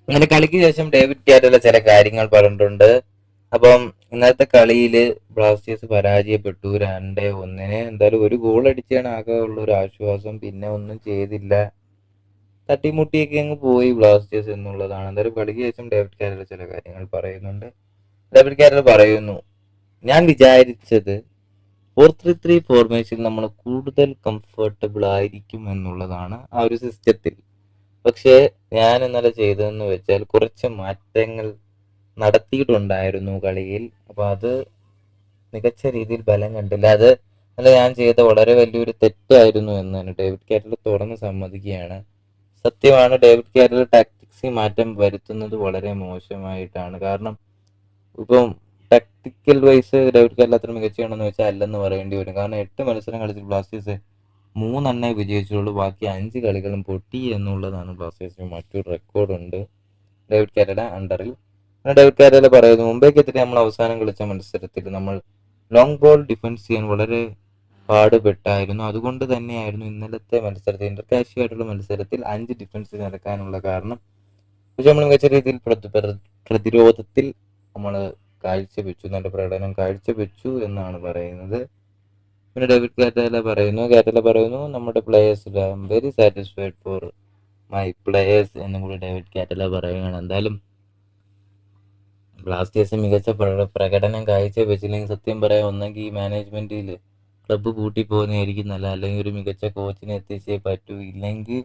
അങ്ങനെ കളിക്ക് ശേഷം ഡേവിഡ് ക്യാരല ചില കാര്യങ്ങൾ പറഞ്ഞിട്ടുണ്ട്. അപ്പം ഇന്നത്തെ കളിയിൽ ബ്ലാസ്റ്റേഴ്സ് പരാജയപ്പെട്ടു 2-1. എന്തായാലും ഒരു ഗോൾ അടിച്ചാണ് ആകെ ഉള്ള ഒരു ആശ്വാസം. പിന്നെ ഒന്നും ചെയ്തില്ല, തട്ടിമുട്ടിയൊക്കെ അങ്ങ് പോയി ബ്ലാസ്റ്റേഴ്സ് എന്നുള്ളതാണ്. എന്തായാലും കളിക്ക് ശേഷം ഡേവിഡ് ക്യാരല ചില കാര്യങ്ങൾ പറയുന്നുണ്ട്. ഡേവിഡ് ക്യാരല പറയുന്നു, ഞാൻ വിചാരിച്ചത് 4-3-3 ഫോർമേഷൻ നമ്മൾ കൂടുതൽ കംഫർട്ടബിൾ ആയിരിക്കും എന്നുള്ളതാണ് ആ ഒരു സിസ്റ്റത്തിൽ. പക്ഷേ ഞാൻ ഇന്നലെ ചെയ്തതെന്ന് വെച്ചാൽ കുറച്ച് മാറ്റങ്ങൾ നടത്തിയിട്ടുണ്ടായിരുന്നു കളിയിൽ. അപ്പൊ അത് മികച്ച രീതിയിൽ ഫലം കണ്ടില്ല. അത് അല്ല, ഞാൻ ചെയ്ത വളരെ വലിയൊരു തെറ്റായിരുന്നു എന്ന് ഡേവിഡ് കാറ്റൽ തുറന്ന് സമ്മതിക്കുകയാണ്. സത്യമാണ്, ഡേവിഡ് കാറ്റൽ ടാക്ടിക്സിൽ മാറ്റം വരുത്തുന്നത് വളരെ മോശമായിട്ടാണ്. കാരണം ഇപ്പം ടാക്ടിക്കൽ വൈസ് ഡേവിഡ് കാറ്റൽ അത്ര മികച്ചതാണെന്ന് വെച്ചാൽ അല്ലെന്ന് പറയേണ്ടി വരും. കാരണം 8 മത്സരം കളിച്ച് ബ്ലാസ്റ്റേഴ്സ് 3 വിജയിച്ചുള്ളൂ, ബാക്കി 5 കളികളും പൊട്ടി എന്നുള്ളതാണ് ബ്ലാസ്റ്റേഴ്സിന് മറ്റൊരു റെക്കോർഡുണ്ട് ഡേവിഡ് കാറ്റയുടെ അണ്ടറിൽ. ഡേവിഡ് കാറ്റല പറയുന്നു, മുംബൈക്കെതിരെ നമ്മൾ അവസാനം കളിച്ച മത്സരത്തിൽ നമ്മൾ ലോങ് ബോൾ ഡിഫൻസ് ചെയ്യാൻ വളരെ പാടുപെട്ടായിരുന്നു. അതുകൊണ്ട് തന്നെയായിരുന്നു ഇന്നലത്തെ മത്സരത്തിൽ, ഇന്റർകാശിയായിട്ടുള്ള മത്സരത്തിൽ 5 ഡിഫൻസ് നടക്കാനുള്ള കാരണം. പക്ഷെ നമ്മൾ മികച്ച രീതിയിൽ പ്രതിരോധത്തിൽ നമ്മൾ കാഴ്ചവെച്ചു, നല്ല പ്രകടനം കാഴ്ചവെച്ചു എന്നാണ് പറയുന്നത്. പിന്നെ ഡേവിഡ് കാറ്റല പറയുന്നു നമ്മുടെ players I am very satisfied for my players എന്നും കൂടി ഡേവിഡ് കാറ്റല പറയുകയാണ്. എന്തായാലും ബ്ലാസ്റ്റേഴ്സ് മികച്ച പ്രകടനം കാഴ്ചവെച്ചില്ലെങ്കിൽ സത്യം പറയാം ഒന്നെങ്കിൽ ഈ മാനേജ്മെന്റിൽ ക്ലബ്ബ് പൂട്ടി പോകുന്നതായിരിക്കും നല്ല, അല്ലെങ്കിൽ ഒരു മികച്ച കോച്ചിനെ എത്തിച്ചേ പറ്റൂ, ഇല്ലെങ്കിൽ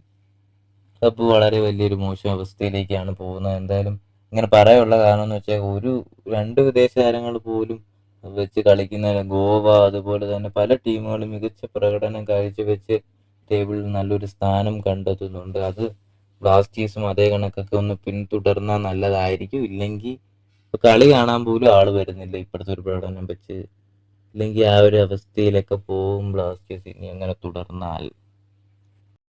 ക്ലബ്ബ് വളരെ വലിയൊരു മോശം അവസ്ഥയിലേക്കാണ് പോകുന്നത്. എന്തായാലും ഇങ്ങനെ പറയാനുള്ള കാരണം എന്ന് വെച്ചാൽ ഒരു 2 വിദേശ താരങ്ങൾ പോലും വെച്ച് കളിക്കുന്ന ഗോവ, അതുപോലെ തന്നെ പല ടീമുകളും മികച്ച പ്രകടനം കാഴ്ചവെച്ച് ടേബിളിൽ നല്ലൊരു സ്ഥാനം കണ്ടെത്തുന്നുണ്ട്. അത് ബ്ലാസ്റ്റേഴ്സും അതേ കണക്കൊക്കെ ഒന്ന് പിന്തുടർന്നാൽ നല്ലതായിരിക്കും. ഇല്ലെങ്കിൽ കളി കാണാൻ പോലും ആള് വരുന്നില്ല ഇപ്പോഴത്തെ ഒരു പ്രകടനം വെച്ച്. ഇല്ലെങ്കിൽ ആ ഒരു അവസ്ഥയിലൊക്കെ പോകും ബ്ലാസ്റ്റേഴ്സ് ഇനി അങ്ങനെ തുടർന്നാൽ.